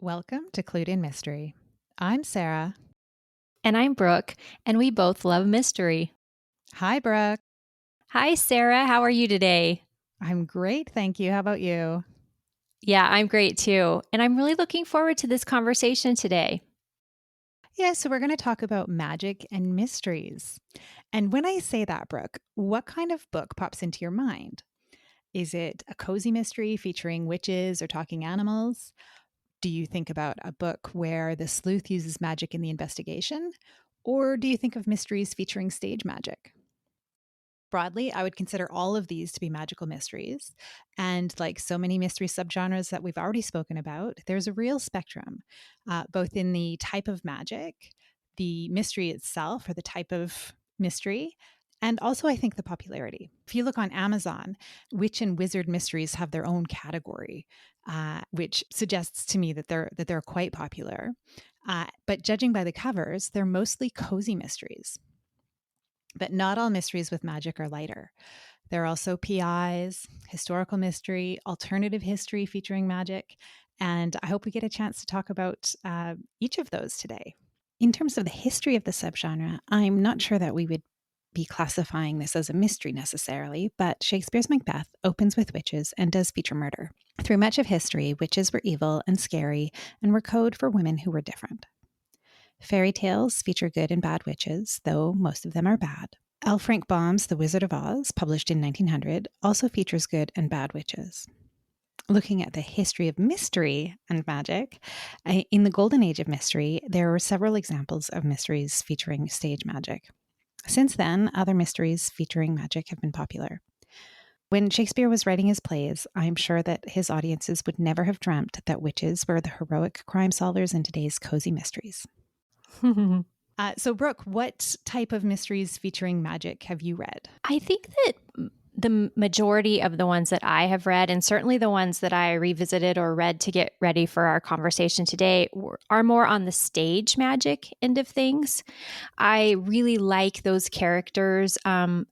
Welcome to Clued in Mystery. I'm Sarah. And I'm Brooke, and we both love mystery. Hi, Brooke. Hi, Sarah. How are you today? I'm great, thank you. How about you? Yeah, I'm great too. And I'm really looking forward to this conversation today. Yeah, so we're going to talk about magic and mysteries. And when I say that, Brooke, what kind of book pops into your mind? Is it a cozy mystery featuring witches or talking animals? Do you think about a book where the sleuth uses magic in the investigation? Or do you think of mysteries featuring stage magic? Broadly, I would consider all of these to be magical mysteries. And like so many mystery subgenres that we've already spoken about, there's a real spectrum, both in the type of magic, the mystery itself, or the type of mystery, and also I think the popularity. If you look on Amazon, witch and wizard mysteries have their own category, which suggests to me that they're quite popular. But judging by the covers, they're mostly cozy mysteries. But not all mysteries with magic are lighter. There are also PIs, historical mystery, alternative history featuring magic, and I hope we get a chance to talk about each of those today. In terms of the history of the subgenre, I'm not sure that we would be classifying this as a mystery necessarily, but Shakespeare's Macbeth opens with witches and does feature murder. Through much of history, witches were evil and scary and were code for women who were different. Fairy tales feature good and bad witches, though most of them are bad. L. Frank Baum's The Wizard of Oz, published in 1900, also features good and bad witches. Looking at the history of mystery and magic, in the golden age of mystery, there were several examples of mysteries featuring stage magic. Since then, other mysteries featuring magic have been popular. When Shakespeare was writing his plays, I'm sure that his audiences would never have dreamt that witches were the heroic crime solvers in today's cozy mysteries. So, Brooke, what type of mysteries featuring magic have you read? I think that the majority of the ones that I have read, and certainly the ones that I revisited or read to get ready for our conversation today, are more on the stage magic end of things. I really like those characters,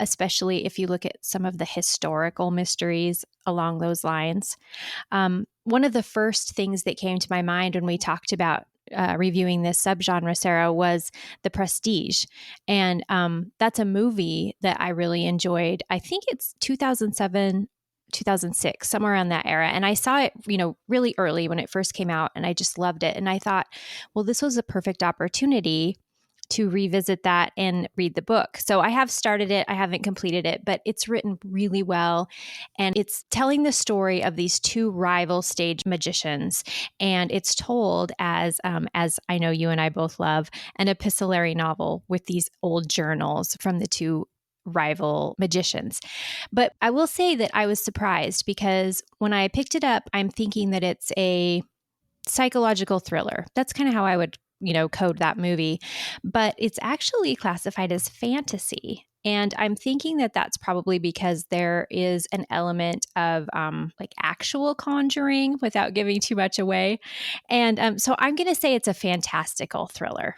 especially if you look at some of the historical mysteries along those lines. One of the first things that came to my mind when we talked about reviewing this subgenre, Sarah, was The Prestige. And that's a movie that I really enjoyed. I think it's 2007, 2006, somewhere around that era. And I saw it, really early when it first came out, and I just loved it. And I thought, well, this was a perfect opportunity to revisit that and read the book. So I have started it. I haven't completed it, but it's written really well. And it's telling the story of these two rival stage magicians. And it's told as I know you and I both love, an epistolary novel with these old journals from the two rival magicians. But I will say that I was surprised because when I picked it up, I'm thinking that it's a psychological thriller. That's kind of how I would code that movie, but it's actually classified as fantasy. And I'm thinking that that's probably because there is an element of like actual conjuring without giving too much away. And so I'm going to say it's a fantastical thriller.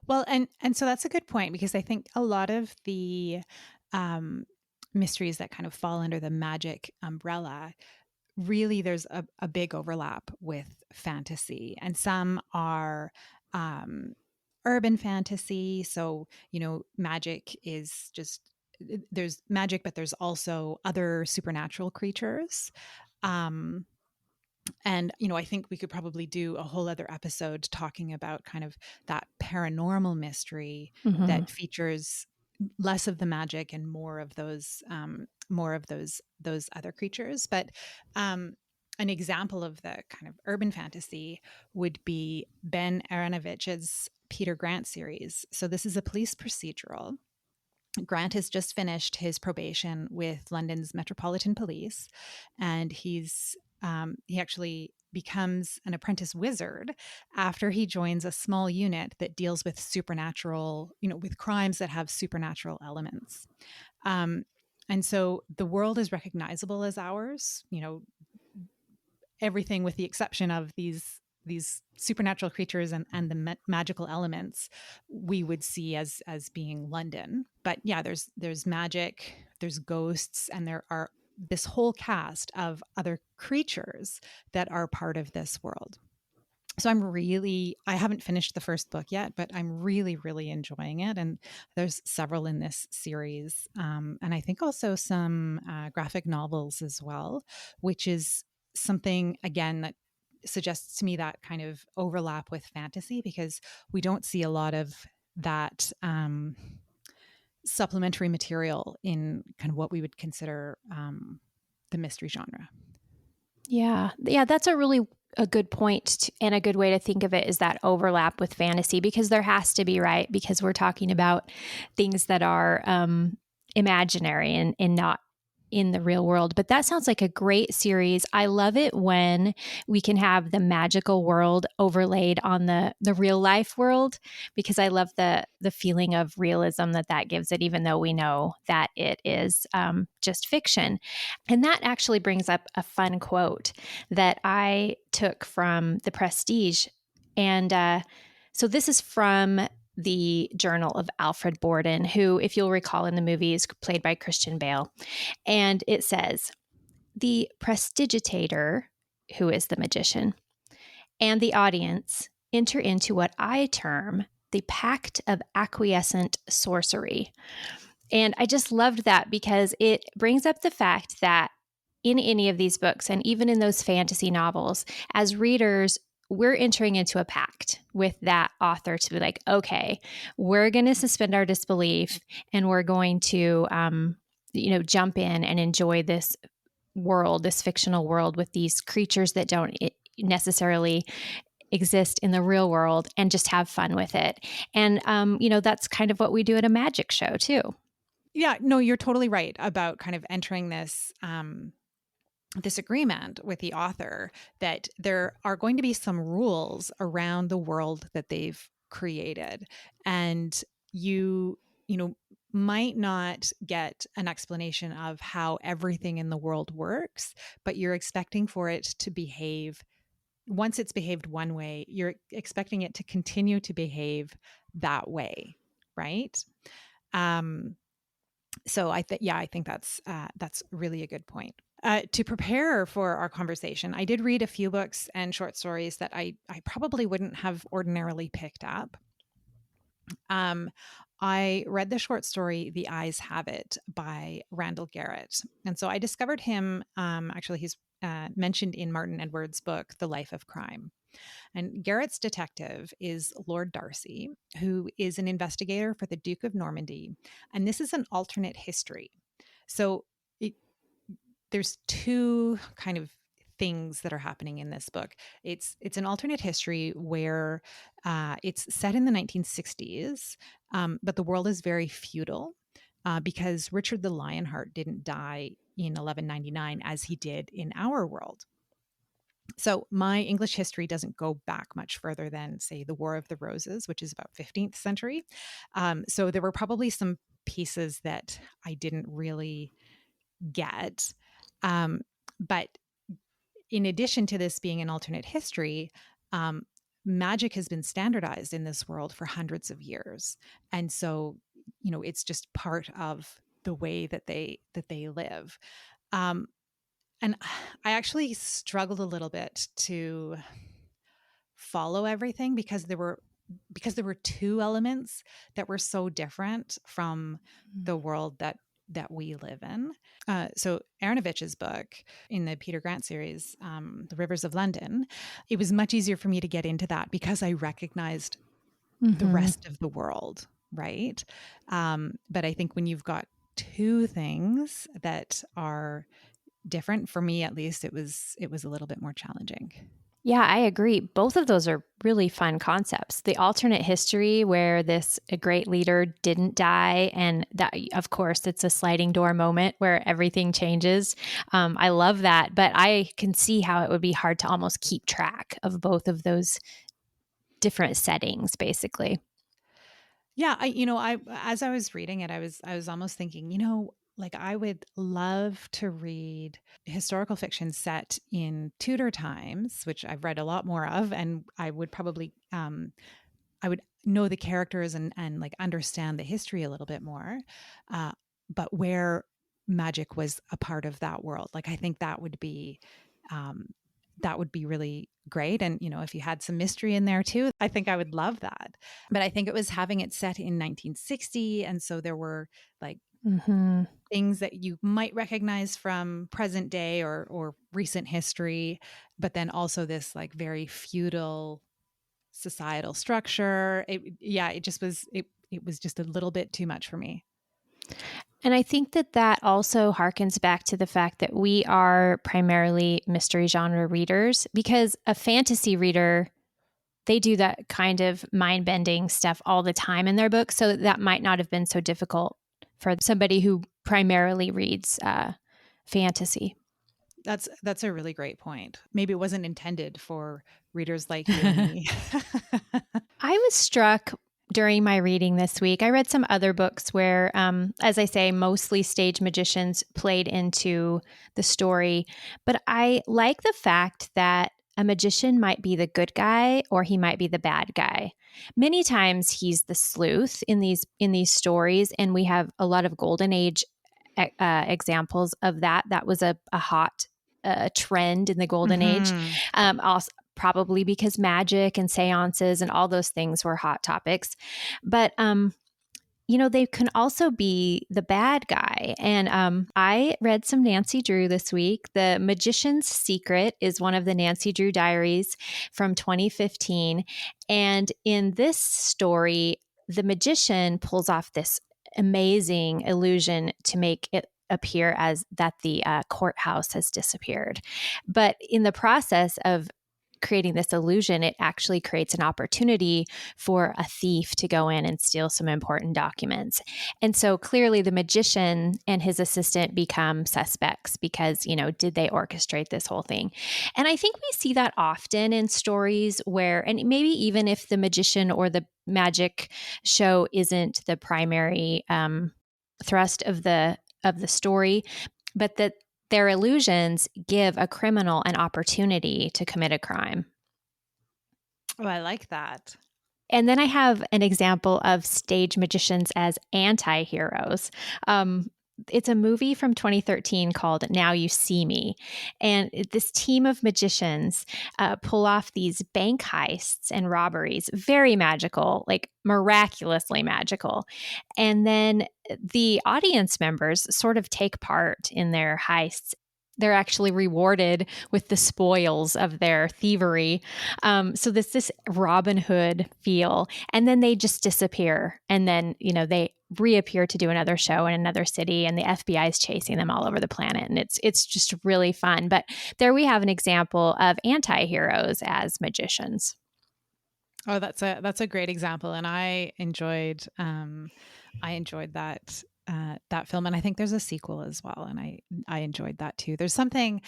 Well, and so that's a good point because I think a lot of the mysteries that kind of fall under the magic umbrella, really there's a big overlap with fantasy, and some are urban fantasy. So, magic is just, there's magic, but there's also other supernatural creatures. Um, and, I think we could probably do a whole other episode talking about kind of that paranormal mystery Mm-hmm. that features less of the magic and more of those other creatures. But an example of the kind of urban fantasy would be Ben Aaronovitch's Peter Grant series. So this is a police procedural. Grant has just finished his probation with London's Metropolitan Police, and he actually becomes an apprentice wizard after he joins a small unit that deals with supernatural, with crimes that have supernatural elements. And so the world is recognizable as ours, everything with the exception of these supernatural creatures and the magical elements we would see as being London. But yeah, there's magic, there's ghosts, and there are this whole cast of other creatures that are part of this world. So I haven't finished the first book yet, but I'm really, really enjoying it. And there's several in this series. And I think also some graphic novels as well, which is something, again, that suggests to me that kind of overlap with fantasy, because we don't see a lot of that supplementary material in kind of what we would consider the mystery genre. Yeah. Yeah, that's a good point and a good way to think of it, is that overlap with fantasy, because there has to be, right? Because we're talking about things that are imaginary and not in the real world. But that sounds like a great series. I love it when we can have the magical world overlaid on the real life world, because I love the feeling of realism that gives it, even though we know that it is just fiction. And that actually brings up a fun quote that I took from The Prestige. And so this is from the Journal of Alfred Borden, who, if you'll recall in the movie, is played by Christian Bale. And it says, the prestidigitator, who is the magician, and the audience enter into what I term the pact of acquiescent sorcery. And I just loved that, because it brings up the fact that in any of these books, and even in those fantasy novels, as readers, we're entering into a pact with that author to be like, okay, we're going to suspend our disbelief, and we're going to, jump in and enjoy this world, this fictional world with these creatures that don't necessarily exist in the real world, and just have fun with it. And, that's kind of what we do at a magic show too. Yeah, no, you're totally right about kind of entering this agreement with the author that there are going to be some rules around the world that they've created, and you know might not get an explanation of how everything in the world works, but you're expecting for it to behave. Once it's behaved one way, you're expecting it to continue to behave that way, right? um so I think that's really a good point. To prepare for our conversation, I did read a few books and short stories that I probably wouldn't have ordinarily picked up. Um, I read the short story "The Eyes Have It" by Randall Garrett, and so I discovered him. Actually, he's mentioned in Martin Edwards' book "The Life of Crime." And Garrett's detective is Lord Darcy, who is an investigator for the Duke of Normandy. And this is an alternate history. So it, there's two kind of things that are happening in this book. It's an alternate history where it's set in the 1960s, but the world is very feudal because Richard the Lionheart didn't die in 1199 as he did in our world. So my English history doesn't go back much further than, say, the War of the Roses, which is about 15th century. So there were probably some pieces that I didn't really get. Um, but in addition to this being an alternate history, um, magic has been standardized in this world for hundreds of years, and so it's just part of the way that they live. Um, and I actually struggled a little bit to follow everything because there were two elements that were so different from the world that we live in. So Aaronovitch's book in the Peter Grant series, The Rivers of London, it was much easier for me to get into that because I recognized the Mm-hmm. rest of the world, right? But I think when you've got two things that are different, for me at least, it was a little bit more challenging. Yeah, I agree. Both of those are really fun concepts. The alternate history where this a great leader didn't die, and that, of course, it's a sliding door moment where everything changes. I love that, but I can see how it would be hard to almost keep track of both of those different settings, basically. Yeah, I as I was reading it, I was almost thinking, like I would love to read historical fiction set in Tudor times, which I've read a lot more of, and I would know the characters and like understand the history a little bit more, uh, but where magic was a part of that world. Like I think that would be um, that would be really great. And, if you had some mystery in there too, I think I would love that. But I think it was having it set in 1960. And so there were like Mm-hmm. things that you might recognize from present day or recent history, but then also this like very feudal societal structure. It just was, it was just a little bit too much for me. And I think that also harkens back to the fact that we are primarily mystery genre readers, because a fantasy reader, they do that kind of mind-bending stuff all the time in their books. So that might not have been so difficult for somebody who primarily reads fantasy. That's a really great point. Maybe it wasn't intended for readers like you and me. I was struck during my reading this week. I read some other books where, as I say, mostly stage magicians played into the story. But I like the fact that a magician might be the good guy or he might be the bad guy. Many times he's the sleuth in these stories, and we have a lot of golden age examples of that. That was a hot trend in the golden age. Also, probably because magic and seances and all those things were hot topics. But they can also be the bad guy. And I read some Nancy Drew this week. The Magician's Secret is one of the Nancy Drew diaries from 2015. And in this story, the magician pulls off this amazing illusion to make it appear as that the courthouse has disappeared. But in the process of creating this illusion, it actually creates an opportunity for a thief to go in and steal some important documents. And so clearly the magician and his assistant become suspects because, did they orchestrate this whole thing? And I think we see that often in stories where, and maybe even if the magician or the magic show isn't the primary thrust of the story, but that their illusions give a criminal an opportunity to commit a crime. Oh, I like that. And then I have an example of stage magicians as anti-heroes. It's a movie from 2013 called Now You See Me. And this team of magicians pull off these bank heists and robberies, very magical, like miraculously magical. And then the audience members sort of take part in their heists. They're actually rewarded with the spoils of their thievery. So this Robin Hood feel, and then they just disappear. And then, they reappear to do another show in another city, and the FBI is chasing them all over the planet. And it's just really fun. But there we have an example of anti-heroes as magicians. Oh, that's a great example. And I enjoyed that that film, and I think there's a sequel as well, and I enjoyed that too. There's something,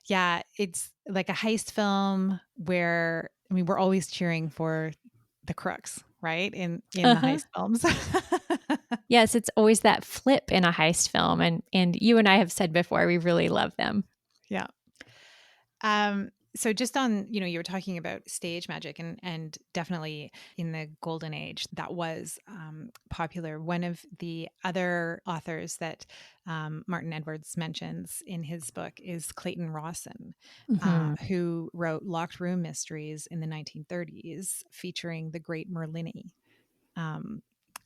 it's like a heist film where we're always cheering for the crooks, right? In the heist films. Yes, it's always that flip in a heist film, and you and I have said before we really love them. Yeah. So just on, you were talking about stage magic and definitely in the golden age that was popular. One of the other authors that Martin Edwards mentions in his book is Clayton Rawson, who wrote Locked Room Mysteries in the 1930s featuring the great Merlini.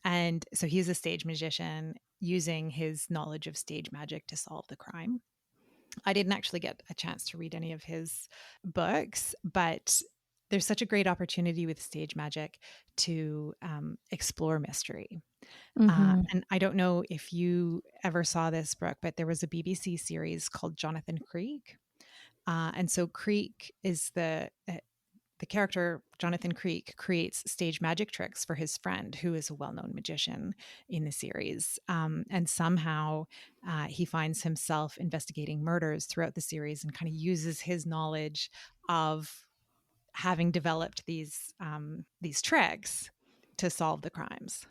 And so he's a stage magician using his knowledge of stage magic to solve the crime. I didn't actually get a chance to read any of his books, but there's such a great opportunity with stage magic to explore mystery. And I don't know if you ever saw this, Brooke, but there was a BBC series called Jonathan Creek. And so Creek is the character. Jonathan Creek creates stage magic tricks for his friend, who is a well-known magician in the series. And somehow he finds himself investigating murders throughout the series and kind of uses his knowledge of having developed these tricks to solve the crimes.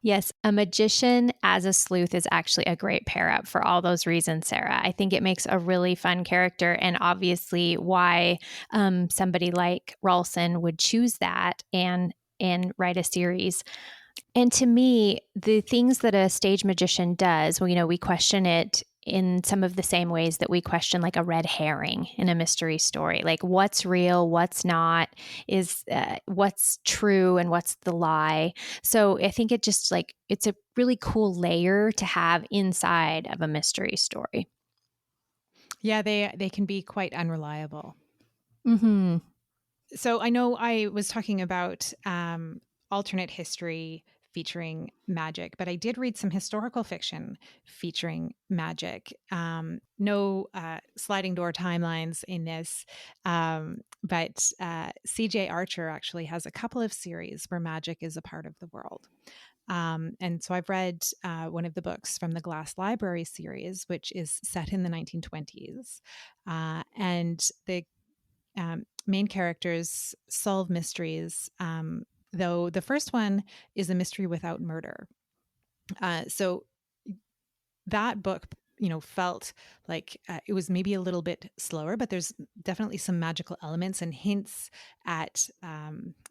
Yes, a magician as a sleuth is actually a great pair up for all those reasons, Sarah. I think it makes a really fun character, and obviously why somebody like Rawson would choose that and write a series. And to me, the things that a stage magician does, well, we question it in some of the same ways that we question like a red herring in a mystery story, like what's real, what's not, is what's true and what's the lie. So I think it just like, it's a really cool layer to have inside of a mystery story. Yeah, they can be quite unreliable. Mm-hmm. So I know I was talking about alternate history featuring magic, but I did read some historical fiction featuring magic. No sliding door timelines in this, but C.J. Archer actually has a couple of series where magic is a part of the world. And so I've read one of the books from the Glass Library series, which is set in the 1920s. And the main characters solve mysteries, though the first one is a mystery without murder. So that book, felt like it was maybe a little bit slower, but there's definitely some magical elements and hints at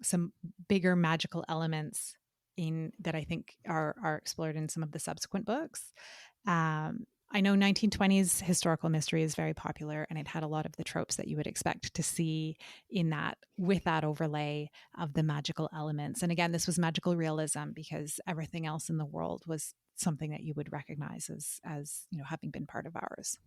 some bigger magical elements in that I think are explored in some of the subsequent books. I know 1920s historical mystery is very popular, and it had a lot of the tropes that you would expect to see in that, with that overlay of the magical elements. And again, this was magical realism because everything else in the world was something that you would recognize as having been part of ours.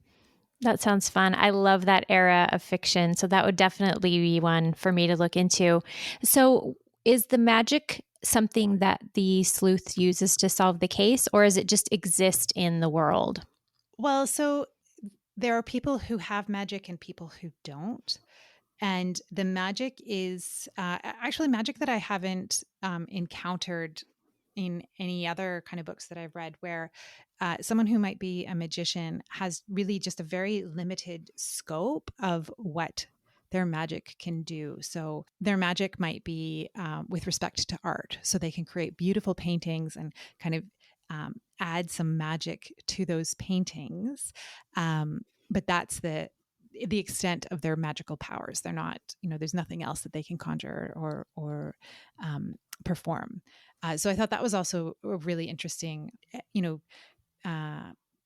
That sounds fun. I love that era of fiction. So that would definitely be one for me to look into. So is the magic something that the sleuth uses to solve the case, or is it just exist in the world? Well, so there are people who have magic and people who don't. And the magic is actually magic that I haven't encountered in any other kind of books that I've read, where someone who might be a magician has really just a very limited scope of what their magic can do. So their magic might be with respect to art. So they can create beautiful paintings and kind of add some magic to those paintings. But that's the extent of their magical powers. They're not, there's nothing else that they can conjure or perform. So I thought that was also a really interesting,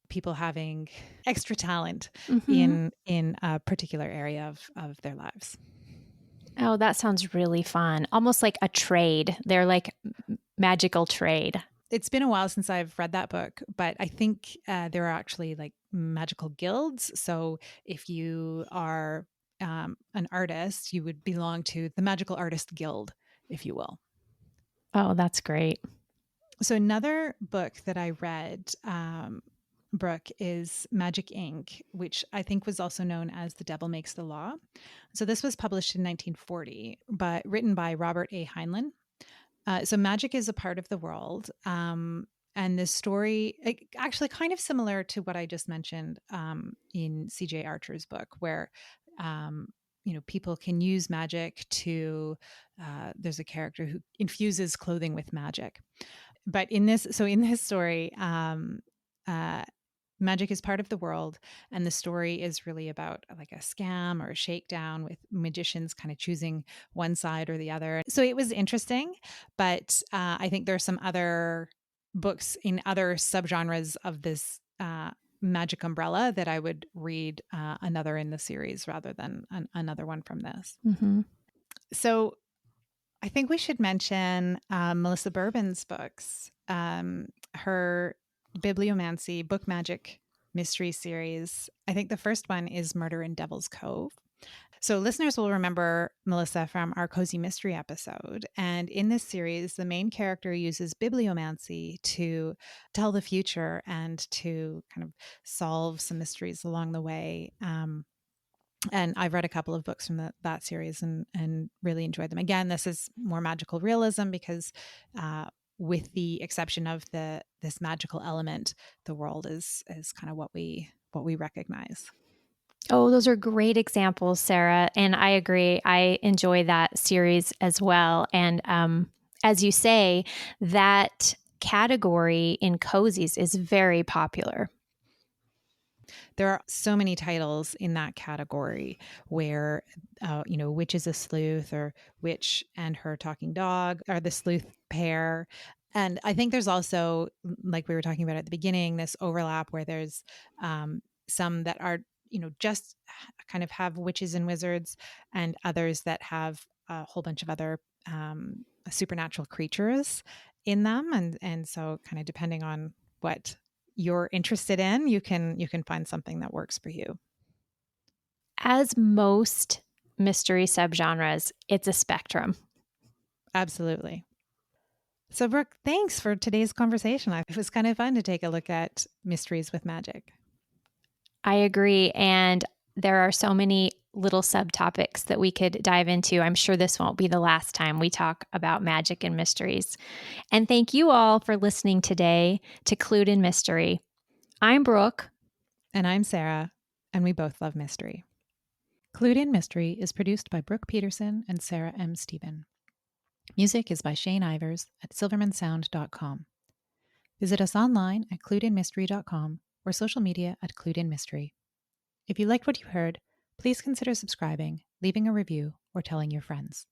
people having extra talent Mm-hmm. in a particular area of their lives. Oh, that sounds really fun. Almost like a trade. They're like magical trade. It's been a while since I've read that book, but I think there are actually like magical guilds. So if you are an artist, you would belong to the Magical Artist Guild, if you will. Oh, that's great. So another book that I read, Brooke, is Magic Inc., which I think was also known as The Devil Makes the Law. So this was published in 1940, but written by Robert A. Heinlein. So magic is a part of the world. And this story, actually kind of similar to what I just mentioned in C.J. Archer's book, where people can use magic to. There's a character who infuses clothing with magic, but in this story, uh, magic is part of the world, and the story is really about like a scam or a shakedown with magicians kind of choosing one side or the other. So it was interesting, but I think there are some other books in other subgenres of this magic umbrella that I would read another in the series rather than another one from this. Mm-hmm. So I think we should mention Melissa Bourbon's books. Her bibliomancy, book magic mystery series. I think the first one is Murder in Devil's Cove. So listeners will remember Melissa from our Cozy Mystery episode. And in this series, the main character uses bibliomancy to tell the future and to kind of solve some mysteries along the way. And I've read a couple of books from that series and really enjoyed them. Again, this is more magical realism because with the exception of this magical element, the world is kind of what we recognize. Oh, those are great examples, Sarah. And I agree. I enjoy that series as well. And as you say, that category in cozies is very popular. There are so many titles in that category where, Witch is a Sleuth, or Witch and Her Talking Dog are the sleuth pair. And I think there's also, like we were talking about at the beginning, this overlap where there's some that are, just kind of have witches and wizards, and others that have a whole bunch of other supernatural creatures in them. And so kind of depending on what you're interested in, you can find something that works for you. As most mystery subgenres, it's a spectrum. Absolutely. So, Brooke, thanks for today's conversation. It was kind of fun to take a look at mysteries with magic. I agree. And there are so many little subtopics that we could dive into. I'm sure this won't be the last time we talk about magic and mysteries. And thank you all for listening today to Clued in Mystery. I'm Brooke. And I'm Sarah, and we both love mystery. Clued in Mystery is produced by Brooke Peterson and Sarah M. Steben. Music is by Shane Ivers at silvermansound.com. Visit us online at cluedinmystery.com or social media at Clued in Mystery. If you liked what you heard, please consider subscribing, leaving a review, or telling your friends.